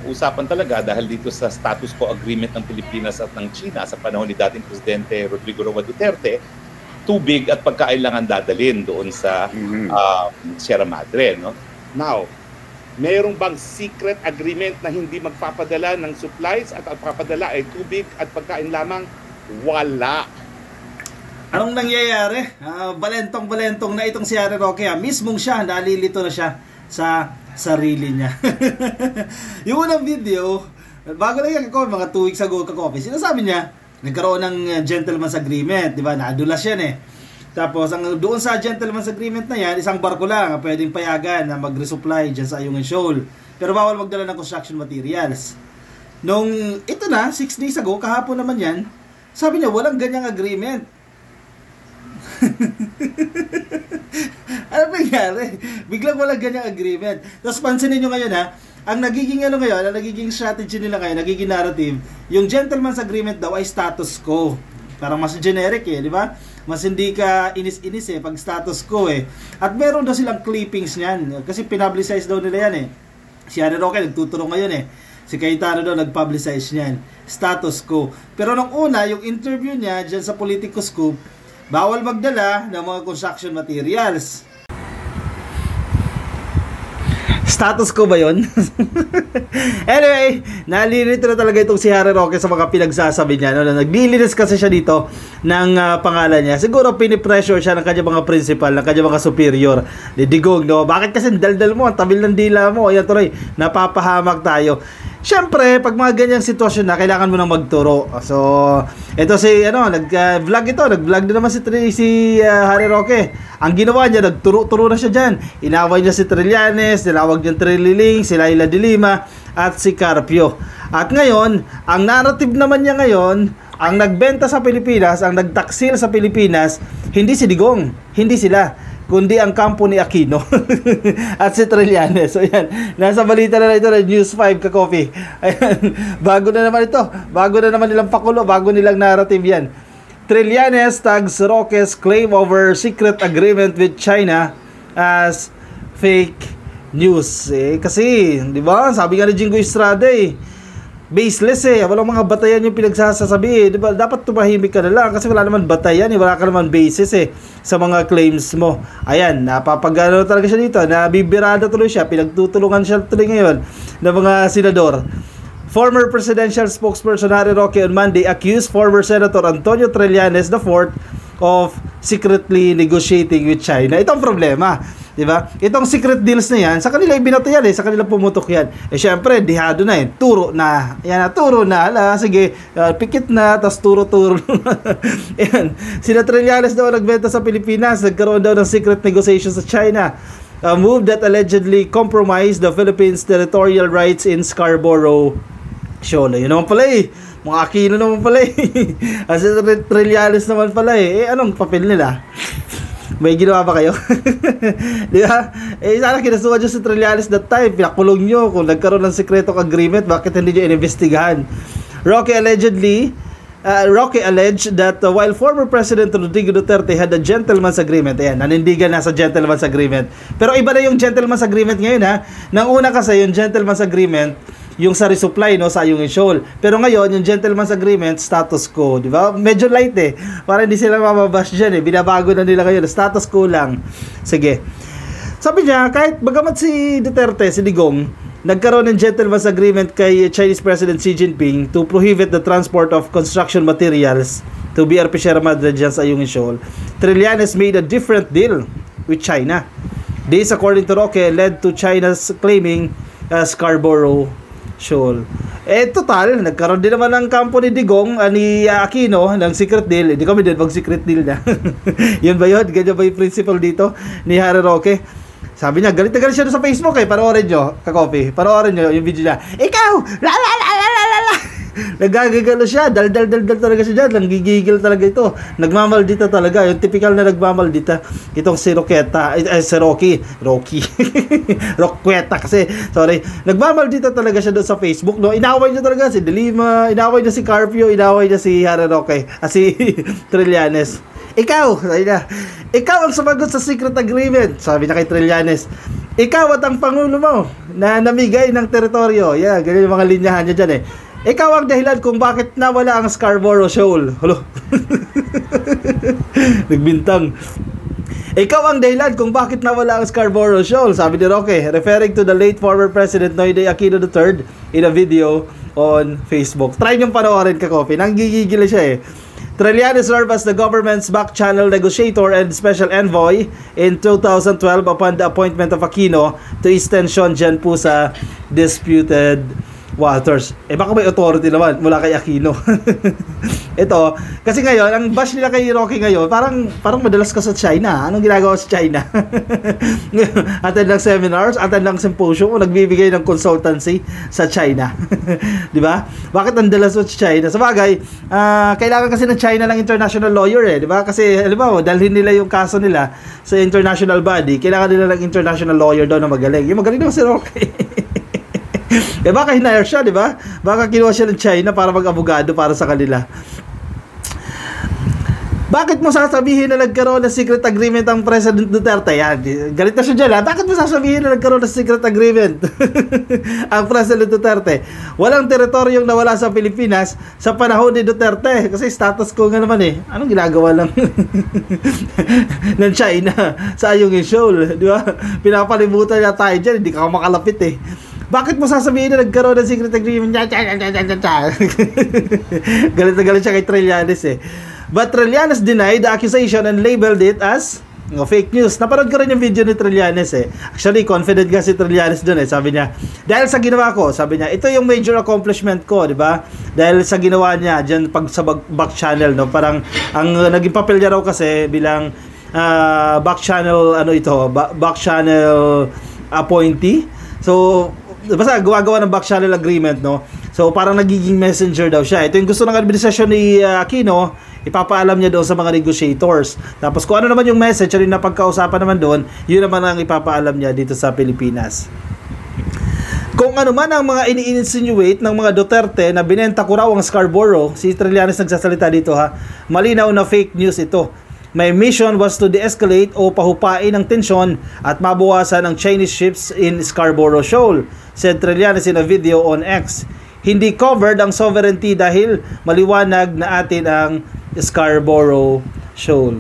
usapan talaga dahil dito sa status quo agreement ng Pilipinas at ng China sa panahon ni dating Presidente Rodrigo Roa Duterte, tubig at pagkailangan dadalhin doon sa Sierra Madre. No? Now, mayroong bang secret agreement na hindi magpapadala ng supplies at magpapadala ay tubig at pagkain lamang? Wala. Anong nangyayari? Balentong-balentong na itong si Harry Roque. Mismong siya, nalilito na siya sa sarili niya. Yung unang video, bago na yan mga 2 weeks ago kakopi, sinasabi niya, nagkaroon ng gentleman's agreement, di ba? Naadulas yan eh. Tapos, doon sa gentleman's agreement na yan, isang barko lang pwedeng payagan na mag-resupply dyan sa Ayungin Shoal. Pero bawal magdala ng construction materials. Nung, ito na, 6 days ago, kahapon naman yan, sabi niya, walang ganyang agreement. Ano nangyari? Biglang walang ganyang agreement. Tapos pansinin nyo ngayon ha, ang nagiging ang nagiging strategy nila ngayon, nagiging narrative, yung gentleman's agreement daw ay status quo. Parang mas generic eh, di ba? Mas hindi ka inis-inis eh pag status quo eh. At meron daw silang clippings niyan kasi pinablicize daw nila yan eh. Si Harry Roque nagtuturo ngayon eh. Si Cayetano daw nagpublicize niyan. Status quo. Pero nung una, yung interview niya dyan sa Politico Scoop, bawal magdala ng mga construction materials. Status ko ba yun? Anyway, nalilito na talaga itong si Harry Roque sa mga pinagsasabi niya. No? Naglilinis kasi siya dito ng pangalan niya. Siguro pinipressure siya ng kanyang mga principal, ng kanyang mga superior. Digong, no? Bakit kasi daldal mo, ang tabil ng dila mo? Ayan tuloy, napapahamak tayo. Siyempre, pag mga ganyang sitwasyon na, kailangan mo nang magturo. So, ito si, nag-vlog ito. Nag-vlog din naman si Harry Roque. Ang ginawa niya, nagturo-turo na siya dyan. Inaway niya si Trillanes, nilawag niya Trililing, si Laila de Lima, at si Carpio. At ngayon, ang narrative naman niya ngayon, ang nagbenta sa Pilipinas, ang nagtaksil sa Pilipinas, hindi si Digong, hindi sila, kundi ang kampo ni Aquino at si Trillanes. So yan, nasa balita na ito ng News 5 ka-coffee. Ayan, bago na naman nilang pakulo, bago nilang narrative yan. Trillanes tags Roque's claim over secret agreement with China as fake news. Kasi, di ba? Sabi nga ni Jingo Estrada baseless walang mga batayan yung pinagsasabi di ba? Dapat tumahimik ka na lang kasi wala naman batayan wala ka naman basis sa mga claims mo. Ayan, napapagano talaga siya dito, nabibirada tuloy siya, pinagtutulungan siya tuloy ngayon ng mga senador. Former presidential spokesperson Harry Roque on Monday accused former Senator Antonio Trillanes IV of secretly negotiating with China. Ito ang problema, di ba? Itong secret deals na yan, sa kanila ibinato yan sa kanila pumutok yan. Syempre, dihado na turo na. Yan, turo na. Sige, pikit na, tapos turo-turo. Yan. Sina Trillanes daw nagbenta sa Pilipinas, nagkaroon daw ng secret negotiations sa China. A move that allegedly compromised the Philippines' territorial rights in Scarborough Shoal. Yun naman pala mga Aquino naman pala As Trillanes naman pala anong papel nila? May ginawa ba kayo? Di ba? Sana kinasuhan nyo si Trillanes that time. Pinakulong nyo kung nagkaroon ng sekretong agreement. Bakit hindi nyo inimbestigahan? Roque alleged that while former President Rodrigo Duterte had a gentleman's agreement, nanindigan na sa gentleman's agreement. Pero iba na yung gentleman's agreement ngayon Nang una kasi yung gentleman's agreement, yung sa resupply sa Ayungin Shoal. Pero ngayon, yung gentleman's agreement, status quo, di ba? Medyo light para hindi sila mababash dyan binabago na nila ngayon, status quo lang. Sige. Sabi niya, kahit bagamat si Duterte, si Digong, nagkaroon ng gentleman's agreement kay Chinese President Xi Jinping to prohibit the transport of construction materials to BRP Sierra Madre dyan sa Ayungin Shoal, Trillanes made a different deal with China. This, according to Roque, led to China's claiming Scarborough Shoal. Total, nagkaroon din naman ng kampo ni Digong, ni Aquino, ng secret deal. Hindi kami din mag-secret deal na. Yun ba yun? Ganyan ba yung principle dito ni Harry Roque? Sabi niya, galit na galit siya sa Facebook panoorin nyo, ka-copy. Panoorin nyo yung video niya. Ikaw! La la la la la la! Nagagagalo siya, dal talaga siya dyan, nanggigigil talaga ito, nagmamaldita talaga, yung typical na nagmamaldita itong si Roqueta, si Rocky Roqueta kasi, sorry, nagmamaldita talaga siya doon sa Facebook, inaway niya talaga si De Lima, inaway niya si Carpio, inaway niya si Harry Roque, si Trillanes. Ikaw ang sumagot sa secret agreement, sabi niya kay Trillanes. ikaw at ang Pangulo mo na namigay ng teritoryo. Yeah, ganyan yung mga linyahan niya dyan eh. Ikaw ang dahilan kung bakit nawala ang Scarborough Shoal. Hulo. Nagbintang. Ikaw ang dahilan kung bakit nawala ang Scarborough Shoal, sabi ni Roque, referring to the late former President Noynoy Aquino III in a video on Facebook. Try niyong panoorin ka, Kopi. Nanggigigil siya eh. Trillanes served as the government's back-channel negotiator and special envoy in 2012 upon the appointment of Aquino to ease tension dyan po sa disputed waters. Eh baka may authority naman mula kay Aquino. Ito, kasi ngayon, ang bash nila kay Roque ngayon, parang madalas ka sa China. Anong ginagawa sa China? Attend ng seminars, attend ng symposium, o nagbibigay ng consultancy sa China. Di ba? Bakit ang dalas sa China? Sa bagay, kailangan kasi ng China ng international lawyer eh. Di ba? Kasi, halimbawa, dalhin nila yung kaso nila sa international body, kailangan nila ng international lawyer daw na magaling. Yung magaling naman si Roque. Eh baka hinire siya, di ba? Baka kinuha siya ng China para mag-abogado para sa kanila. Bakit mo sasabihin na nagkaroon ng secret agreement ang President Duterte? Yan, galit na siya dyan, ha? Bakit mo sasabihin na nagkaroon ng secret agreement ang President Duterte? Walang teritoryong nawala sa Pilipinas sa panahon ni Duterte. Kasi status quo nga naman eh. Anong ginagawa lang ng China sa Ayungin Shoal? Di ba? Pinapalimutan niya tayo dyan, hindi ka makalapit eh. Bakit mo sasabihin na nagkaroon ng secret agreement? Galit na galit siya kay Trillanes eh. But Trillanes denied the accusation and labeled it as fake news. Napanood ko rin yung video ni Trillanes eh. Actually, confident nga si Trillanes dun eh. Sabi niya, dahil sa ginawa ko, sabi niya, ito yung major accomplishment ko, di ba? Dahil sa ginawa niya, dyan pag sa back channel, no? Parang, ang naging papel niya raw kasi bilang back channel, back channel appointee. So, basta gumagawa ng back channel agreement, no? So, parang nagiging messenger daw siya. Ito yung gusto ng administrasyon ni Aquino, ipapaalam niya doon sa mga negotiators. Tapos kung ano naman yung message, ano yung napagkausapan naman doon, yun naman ang ipapaalam niya dito sa Pilipinas. Kung ano man ang mga ini-insinuate ng mga Duterte na binenta ko raw ang Scarborough, si Trillanes nagsasalita dito ha, malinaw na fake news ito. My mission was to de-escalate o pahupain ang tensyon at mabawasan ang Chinese ships in Scarborough Shoal, said Trillanes in a video on X. Hindi covered ang sovereignty dahil maliwanag na atin ang Scarborough Shoal.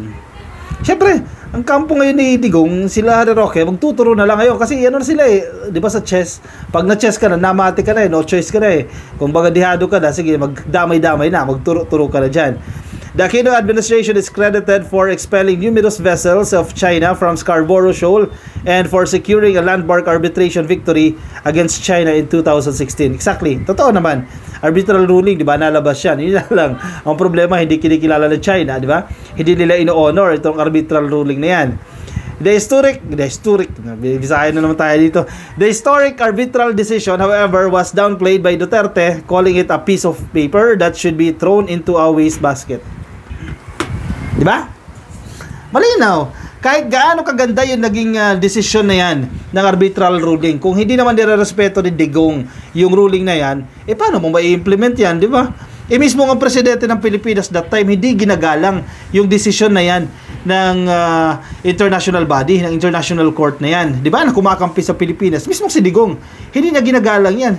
Siyempre, ang kampo ngayon ni Digong, sila Roque, magtuturo na lang ngayon kasi ano na sila eh, 'di ba sa chess, pag na-chess ka na, namati ka na eh, no choice ka na eh. Kung baga dihado ka na, sige, magdamay-damay na, magturo-turo ka na diyan. The Aquino administration is credited for expelling numerous vessels of China from Scarborough Shoal and for securing a landmark arbitration victory against China in 2016. Exactly. Totoo naman. Arbitral ruling, di ba? Nalabas yan. Yun lang. Ang problema, hindi kinikilala ng China, di ba? Hindi nila ino-honor itong arbitral ruling na yan. The historic, Bisaya na naman tayo dito. The historic arbitral decision, however, was downplayed by Duterte, calling it a piece of paper that should be thrown into a wastebasket. Di ba? Malinaw. Kahit gaano kaganda yung naging desisyon na yan ng arbitral ruling, kung hindi naman nire-respeto ni Digong yung ruling na yan, paano mo ma-implement yan, di ba? Mismo ang presidente ng Pilipinas that time, hindi ginagalang yung desisyon na yan ng international body, ng international court na yan. Di ba? Na kumakampi sa Pilipinas. Mismo si Digong, hindi niya ginagalang yan.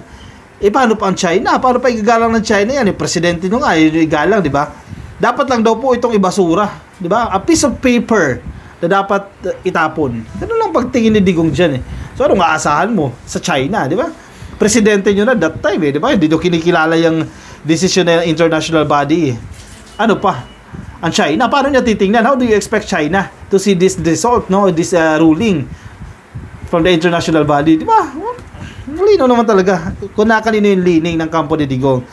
Paano pa ang China? Paano pa igagalang ng China yan? Presidente nyo nga, igalang, di ba? Dapat lang daw po itong ibasura, di ba? A piece of paper na dapat itapon. Ganun lang pagtingin ni Digong dyan eh. So anong aasahan mo sa China, di ba? Presidente nyo na that time eh, di ba? Hindi nyo kinikilala yung decision ng international body eh. Ano pa? Ang China, paano niya titingnan? How do you expect China to see this result, no? This ruling from the international body, di ba? Malino naman talaga kung nakanino yung lining ng kampo ni Digong.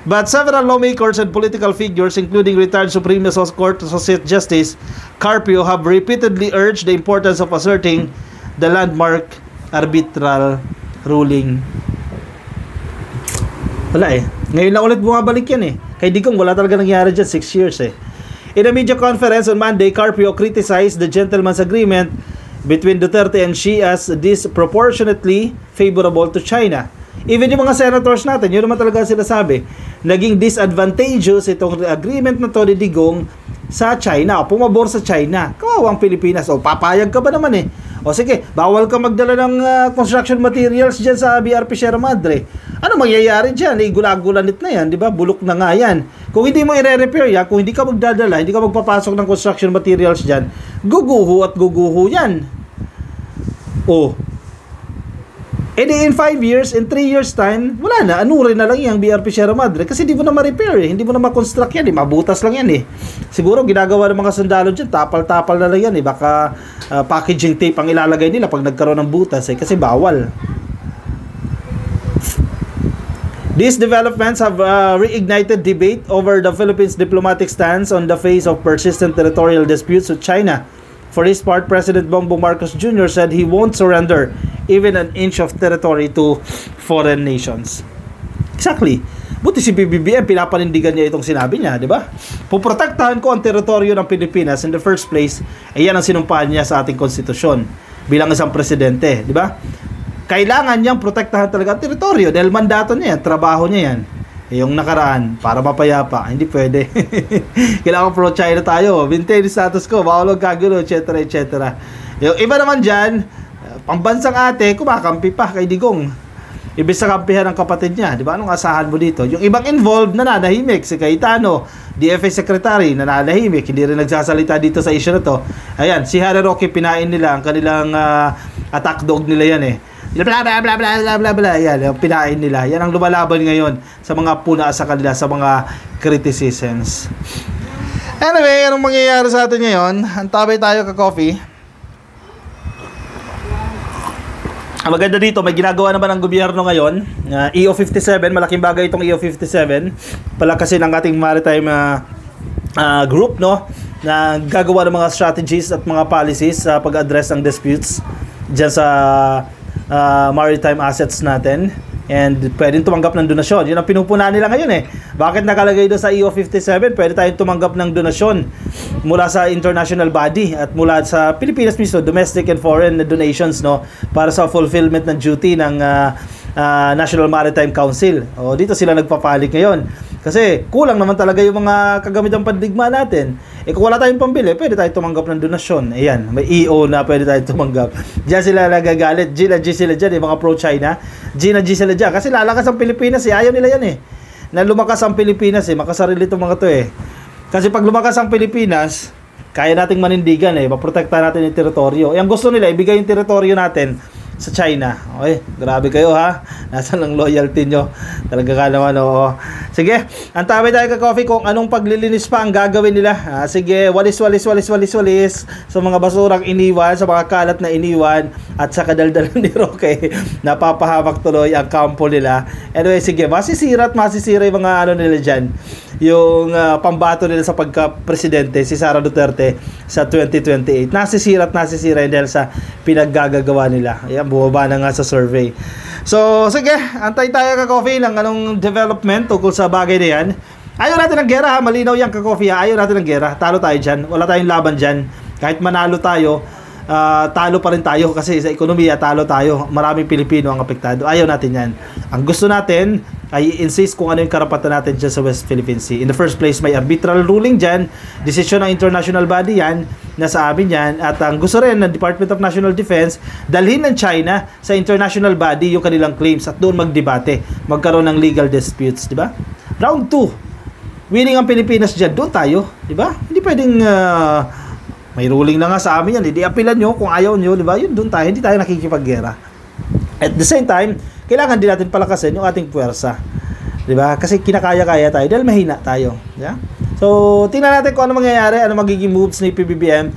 But several lawmakers and political figures, including retired Supreme Court Associate Justice Carpio, have repeatedly urged the importance of asserting the landmark arbitral ruling. Wala eh. Ngayon lang ulit bumabalik yan eh. Kay Digong, wala talaga nangyari dyan, 6 years eh. In a media conference on Monday, Carpio criticized the gentleman's agreement between Duterte and Xi as disproportionately favorable to China. Even yung mga senators natin, yun naman talaga sila sabi, naging disadvantageous itong agreement na to ni Digong sa China, o pumabor sa China. Kawawang Pilipinas, o papayag ka ba naman eh? O sige, bawal ka magdala ng construction materials dyan sa BRP Sierra Madre. Ano mangyayari dyan? Gula-gulanit na yan, di ba? Bulok na nga yan. Kung hindi mo i-repair yan, kung hindi ka magdadala, hindi ka magpapasok ng construction materials dyan, guguho at guguho yan. O, in 5 years, in 3 years time, wala na, anurin na lang yung BRP Sierra Madre kasi hindi mo na ma-repair hindi mo na ma-construct yan mabutas lang yan Siguro ginagawa ng mga sundalo dyan, tapal-tapal na lang yan baka packaging tape ang ilalagay nila pag nagkaroon ng butas kasi bawal. These developments have reignited debate over the Philippines' diplomatic stance on the face of persistent territorial disputes with China. For his part, President Bongbong Marcos Jr. said he won't surrender even an inch of territory to foreign nations. Exactly. Buti si PBBM, pinapanindigan niya itong sinabi niya, di ba? Puprotektahan ko ang teritoryo ng Pilipinas in the first place, yan ang sinumpaan niya sa ating konstitusyon bilang isang presidente, di ba? Kailangan niyang protektahan talaga ang teritoryo dahil mandato niya yan, trabaho niya yan. Yung nakaraan, para mapayapa, hindi pwede. Kailangan pro-China tayo, maintain status quo, bawal magkagulo, etc. etc. Yung iba naman dyan, pambansang ate, kumakampi pa kay Digong. Ibig sa kampihan ng kapatid niya, di ba? Anong asahan mo dito? Yung ibang involved, nananahimik. Si Cayetano, DFA Secretary, nananahimik. Hindi rin nagsasalita dito sa issue na to. Ayan, si Harry Roque, pinain nila ang kanilang attack dog nila yan bla bla bla bla bla bla bla. Yan, yung pinain nila. Yan ang lumalaban ngayon sa mga puna sa kanila, sa mga criticisms. Anyway, anong mangyayari sa atin ngayon? Antabay tayo ka-coffee. Ang maganda dito, may ginagawa naman ng gobyerno ngayon. EO57, malaking bagay itong EO57. Palakasin ang ating maritime group, no? Na gagawa ng mga strategies at mga policies sa pag-address ng disputes dyan sa maritime assets natin, and pwedeng tumanggap ng donasyon. Yun ang pinupunan nila ngayon Bakit nakalagay doon sa EO57? Pwede tayong tumanggap ng donasyon mula sa international body at mula sa Pilipinas mismo, domestic and foreign donations, no, para sa fulfillment ng duty ng National Maritime Council. O dito sila nagpapalit ngayon. Kasi kulang naman talaga yung mga kagamitan pandigma natin. Kung wala tayong pambili, pwede tayo tumanggap ng donasyon. Ayan, may EO na pwede tayo tumanggap. Diyan sila nagagalit. G na G sila dyan, mga pro-China. G na G sila dyan. Kasi lalakas ang Pilipinas Ayaw nila yan na lumakas ang Pilipinas makasarili itong mga to Kasi pag lumakas ang Pilipinas, kaya nating manindigan maprotekta natin yung teritoryo. Ang gusto nila, ibigay yung teritoryo natin sa China. Okay, grabe kayo Nasaan ang loyalty nyo? Talaga ka naman Sige, antabay tayo ka-coffee kung anong paglilinis pa ang gagawin nila. Sige, walis sa mga basurang iniwan, sa mga kalat na iniwan, at sa kadaldalan ni Roque. Napapahamak tuloy ang kampo nila. Anyway, sige, masisira yung mga nila dyan. Yung pambato nila sa pagka-presidente, si Sara Duterte sa 2028. Nasisira dahil sa pinaggagawa nila. Ayan, bumaba na nga sa survey. So, sige, antay tayo ka-coffee ng anong development tungkol sa bagay na yan. Ayaw natin ng gera malinaw yan ka-coffee Ayaw natin ng gera, talo tayo dyan. Wala tayong laban dyan. Kahit manalo tayo, talo pa rin tayo kasi sa ekonomiya talo tayo. Maraming Pilipino ang apektado. Ayaw natin yan. Ang gusto natin ay insist kung ano yung karapatan natin dyan sa West Philippine Sea. In the first place, may arbitral ruling dyan, desisyon ng international body yan, nasa amin yan, at ang gusto rin ng Department of National Defense, dalhin ng China sa international body yung kanilang claims at doon magdebate, magkaroon ng legal disputes, di ba? Round 2, winning ang Pilipinas dyan, doon tayo, di ba? Hindi pwedeng may ruling na nga sa amin yan, hindi apilan nyo kung ayaw nyo, di ba? Yun, doon tayo, hindi tayo nakikipaggera. At the same time, kailangan din natin palakasin yung ating puwersa. 'Di ba? Kasi kinakaya-kaya tayo dahil mahina tayo, yeah? So, tingnan natin kung ano mangyayari, ano magiging moves ni PBBM.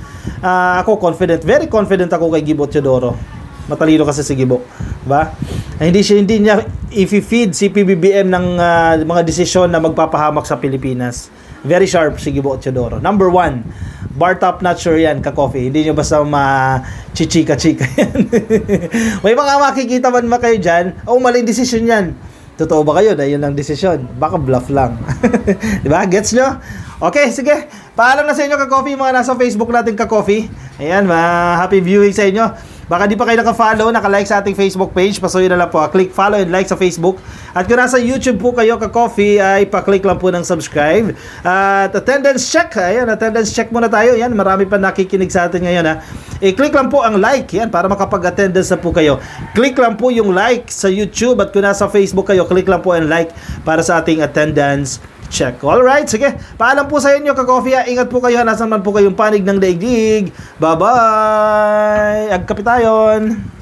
Ako confident, very confident ako kay Gibo Teodoro. Matalino kasi si Gibo, 'di ba? Hindi niya i-feed si PBBM ng mga desisyon na magpapahamak sa Pilipinas. Very sharp si Gibo Teodoro. Number 1, bar top not sure yan, ka-coffee. Hindi nyo basta ma-chichika-chika yan. May mga makikita man kayo dyan, maling desisyon yan. Totoo ba kayo na yun ang desisyon? Baka bluff lang. Diba? Gets nyo? Okay, sige. Paalam na sa inyo ka-coffee, mga nasa Facebook natin ka-coffee. Ayan, happy viewing sa inyo. Baka di pa kayo naka-follow, naka-like sa ating Facebook page, pasuyin na lang po. Click follow and like sa Facebook. At kung nasa YouTube po kayo ka-coffee, ay pa-click lang po ng subscribe. At attendance check. Ayan, attendance check muna tayo. Yan, marami pa nakikinig sa atin ngayon, ha. I-click lang po ang like. Yan, para makapag-attendance na po kayo. Click lang po yung like sa YouTube. At kung nasa Facebook kayo, click lang po ang like para sa ating attendance check. Alright, sige. Paalam po sa inyo, ka-coffee. Ingat po kayo. Nasaan man po kayong panig ng daigdig. Bye-bye. Agkapitayon.